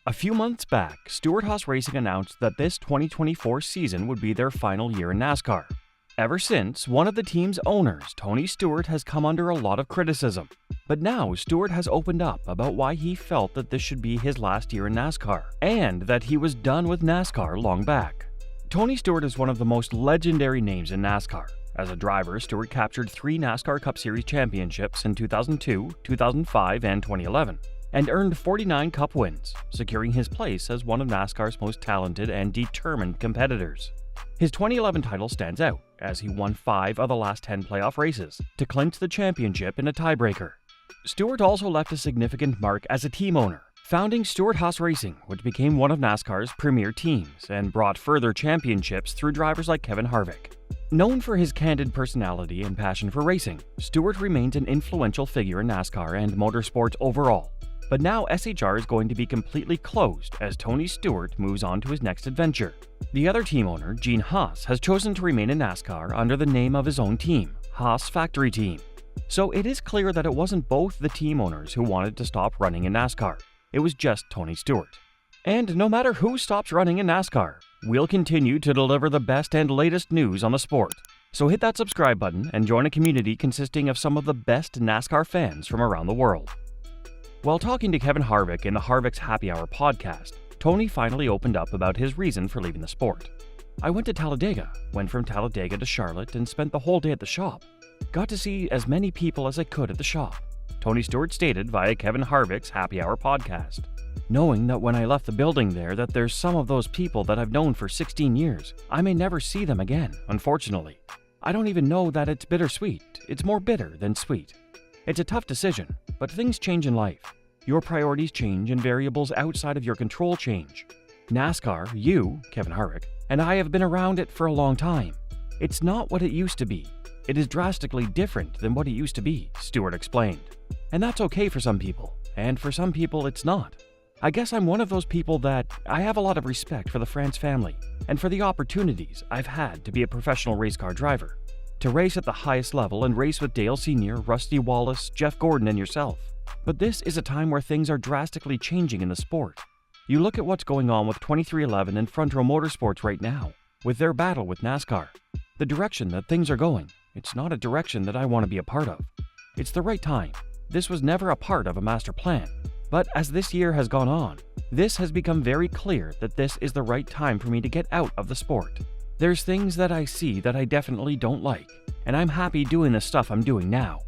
A few months back, Stewart-Haas Racing announced that this 2024 season would be their final year in NASCAR. Ever since, one of the team's owners, Tony Stewart, has come under a lot of criticism. But now, Stewart has opened up about why he felt that this should be his last year in NASCAR, and that he was done with NASCAR long back. Tony Stewart is one of the most legendary names in NASCAR. As a driver, Stewart captured 3 NASCAR Cup Series championships in 2002, 2005, and 2011. And earned 49 Cup wins, securing his place as one of NASCAR's most talented and determined competitors. His 2011 title stands out, as he won 5 of the last 10 playoff races, to clinch the championship in a tiebreaker. Stewart also left a significant mark as a team owner, founding Stewart-Haas Racing, which became one of NASCAR's premier teams, and brought further championships through drivers like Kevin Harvick. Known for his candid personality and passion for racing, Stewart remains an influential figure in NASCAR and motorsports overall. But now SHR is going to be completely closed as Tony Stewart moves on to his next adventure. The other team owner, Gene Haas, has chosen to remain in NASCAR under the name of his own team, Haas Factory Team. So it is clear that it wasn't both the team owners who wanted to stop running in NASCAR. It was just Tony Stewart. And no matter who stops running in NASCAR, we'll continue to deliver the best and latest news on the sport. So hit that subscribe button and join a community consisting of some of the best NASCAR fans from around the world. While talking to Kevin Harvick in the Harvick's Happy Hour podcast, Tony finally opened up about his reason for leaving the sport. "I went to Talladega, went from Talladega to Charlotte, and spent the whole day at the shop. Got to see as many people as I could at the shop," Tony Stewart stated via Kevin Harvick's Happy Hour podcast. "Knowing that when I left the building there that there's some of those people that I've known for 16 years, I may never see them again, unfortunately. I don't even know that it's bittersweet. It's more bitter than sweet. It's a tough decision, but things change in life. Your priorities change and variables outside of your control change. NASCAR, you, Kevin Harvick, and I have been around it for a long time. It's not what it used to be. It is drastically different than what it used to be," Stewart explained. "And that's okay for some people, and for some people it's not. I guess I'm one of those people that I have a lot of respect for the France family and for the opportunities I've had to be a professional race car driver. To race at the highest level and race with Dale Sr., Rusty Wallace, Jeff Gordon, and yourself. But this is a time where things are drastically changing in the sport. You look at what's going on with 2311 and Front Row Motorsports right now, with their battle with NASCAR. The direction that things are going, it's not a direction that I want to be a part of. It's the right time. This was never a part of a master plan. But as this year has gone on, this has become very clear that this is the right time for me to get out of the sport. There's things that I see that I definitely don't like, and I'm happy doing the stuff I'm doing now."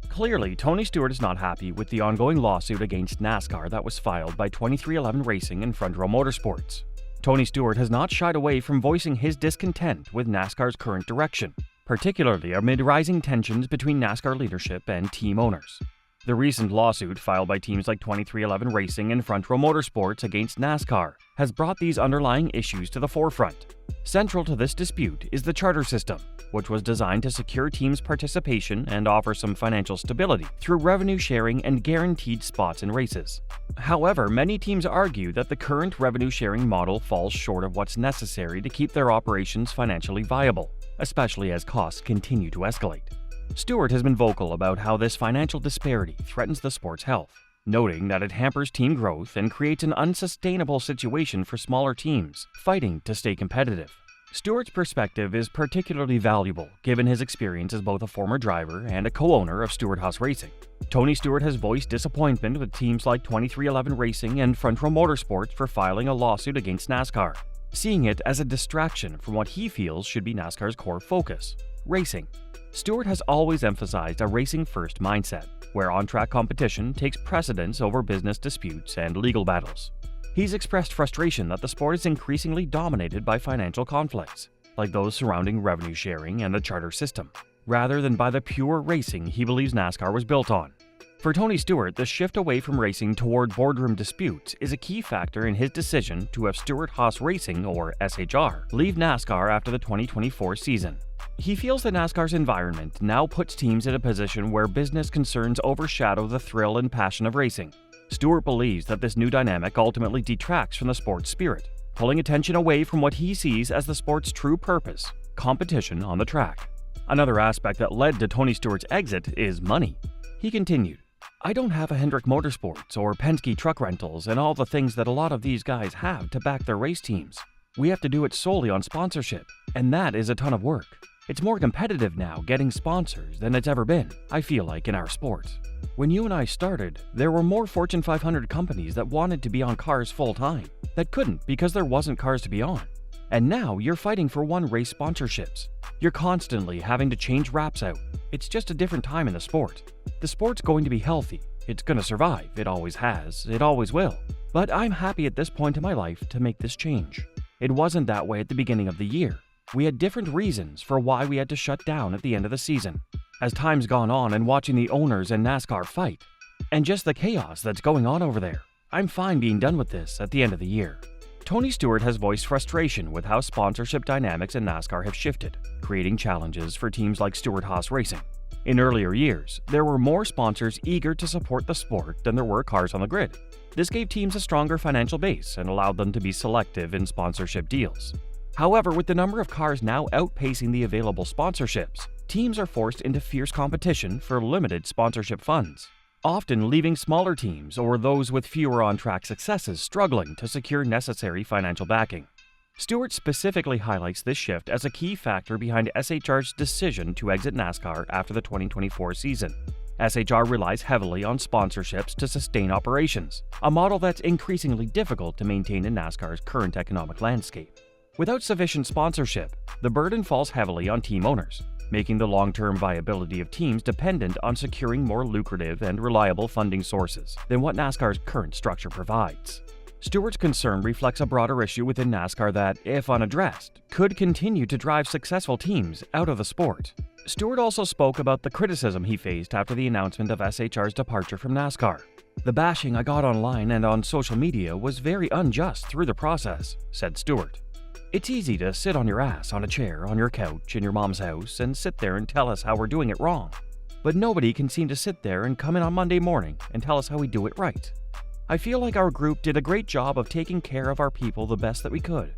Clearly, Tony Stewart is not happy with the ongoing lawsuit against NASCAR that was filed by 2311 Racing and Front Row Motorsports. Tony Stewart has not shied away from voicing his discontent with NASCAR's current direction, particularly amid rising tensions between NASCAR leadership and team owners. The recent lawsuit filed by teams like 2311 Racing and Front Row Motorsports against NASCAR has brought these underlying issues to the forefront. Central to this dispute is the charter system, which was designed to secure teams' participation and offer some financial stability through revenue sharing and guaranteed spots in races. However, many teams argue that the current revenue sharing model falls short of what's necessary to keep their operations financially viable, especially as costs continue to escalate. Stewart has been vocal about how this financial disparity threatens the sport's health, noting that it hampers team growth and creates an unsustainable situation for smaller teams fighting to stay competitive. Stewart's perspective is particularly valuable given his experience as both a former driver and a co-owner of Stewart-Haas Racing. Tony Stewart has voiced disappointment with teams like 2311 Racing and Front Row Motorsports for filing a lawsuit against NASCAR, seeing it as a distraction from what he feels should be NASCAR's core focus, racing. Stewart has always emphasized a racing-first mindset, where on-track competition takes precedence over business disputes and legal battles. He's expressed frustration that the sport is increasingly dominated by financial conflicts, like those surrounding revenue sharing and the charter system, rather than by the pure racing he believes NASCAR was built on. For Tony Stewart, the shift away from racing toward boardroom disputes is a key factor in his decision to have Stewart-Haas Racing, or SHR, leave NASCAR after the 2024 season. He feels that NASCAR's environment now puts teams in a position where business concerns overshadow the thrill and passion of racing. Stewart believes that this new dynamic ultimately detracts from the sport's spirit, pulling attention away from what he sees as the sport's true purpose, competition on the track. Another aspect that led to Tony Stewart's exit is money. He continued, I don't have a Hendrick Motorsports or Penske truck rentals and all the things that a lot of these guys have to back their race teams. We have to do it solely on sponsorship, and that is a ton of work. It's more competitive now getting sponsors than it's ever been, I feel like, in our sport. When you and I started, there were more Fortune 500 companies that wanted to be on cars full-time, that couldn't because there wasn't cars to be on. And now you're fighting for one race sponsorships. You're constantly having to change wraps out. It's just a different time in the sport. The sport's going to be healthy. It's going to survive. It always has. It always will. But I'm happy at this point in my life to make this change. It wasn't that way at the beginning of the year. We had different reasons for why we had to shut down at the end of the season. As time's gone on and watching the owners and NASCAR fight, and just the chaos that's going on over there, I'm fine being done with this at the end of the year. Tony Stewart has voiced frustration with how sponsorship dynamics in NASCAR have shifted, creating challenges for teams like Stewart-Haas Racing. In earlier years, there were more sponsors eager to support the sport than there were cars on the grid. This gave teams a stronger financial base and allowed them to be selective in sponsorship deals. However, with the number of cars now outpacing the available sponsorships, teams are forced into fierce competition for limited sponsorship funds, often leaving smaller teams or those with fewer on-track successes struggling to secure necessary financial backing. Stewart specifically highlights this shift as a key factor behind SHR's decision to exit NASCAR after the 2024 season. SHR relies heavily on sponsorships to sustain operations, a model that's increasingly difficult to maintain in NASCAR's current economic landscape. Without sufficient sponsorship, the burden falls heavily on team owners, making the long-term viability of teams dependent on securing more lucrative and reliable funding sources than what NASCAR's current structure provides. Stewart's concern reflects a broader issue within NASCAR that, if unaddressed, could continue to drive successful teams out of the sport. Stewart also spoke about the criticism he faced after the announcement of SHR's departure from NASCAR. "The bashing I got online and on social media was very unjust through the process," said Stewart. "It's easy to sit on your ass on a chair on your couch in your mom's house and sit there and tell us how we're doing it wrong. But nobody can seem to sit there and come in on Monday morning and tell us how we do it right. I feel like our group did a great job of taking care of our people the best that we could,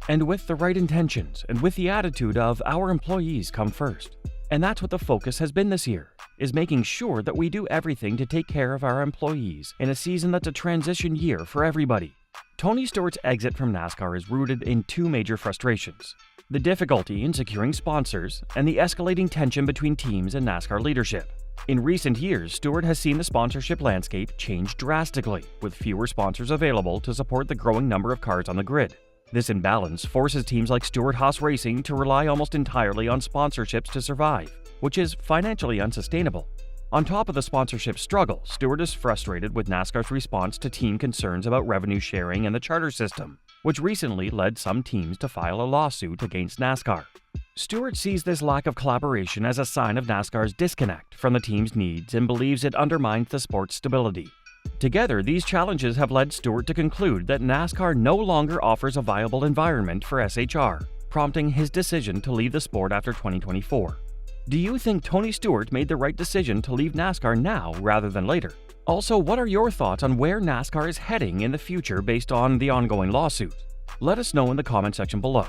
and with the right intentions and with the attitude of our employees come first. And that's what the focus has been this year, is making sure that we do everything to take care of our employees in a season that's a transition year for everybody." Tony Stewart's exit from NASCAR is rooted in two major frustrations: the difficulty in securing sponsors and the escalating tension between teams and NASCAR leadership. In recent years, Stewart has seen the sponsorship landscape change drastically, with fewer sponsors available to support the growing number of cars on the grid. This imbalance forces teams like Stewart-Haas Racing to rely almost entirely on sponsorships to survive, which is financially unsustainable. On top of the sponsorship struggle, Stewart is frustrated with NASCAR's response to team concerns about revenue sharing and the charter system, which recently led some teams to file a lawsuit against NASCAR. Stewart sees this lack of collaboration as a sign of NASCAR's disconnect from the team's needs and believes it undermines the sport's stability. Together, these challenges have led Stewart to conclude that NASCAR no longer offers a viable environment for SHR, prompting his decision to leave the sport after 2024. Do you think Tony Stewart made the right decision to leave NASCAR now rather than later? Also, what are your thoughts on where NASCAR is heading in the future based on the ongoing lawsuit? Let us know in the comment section below.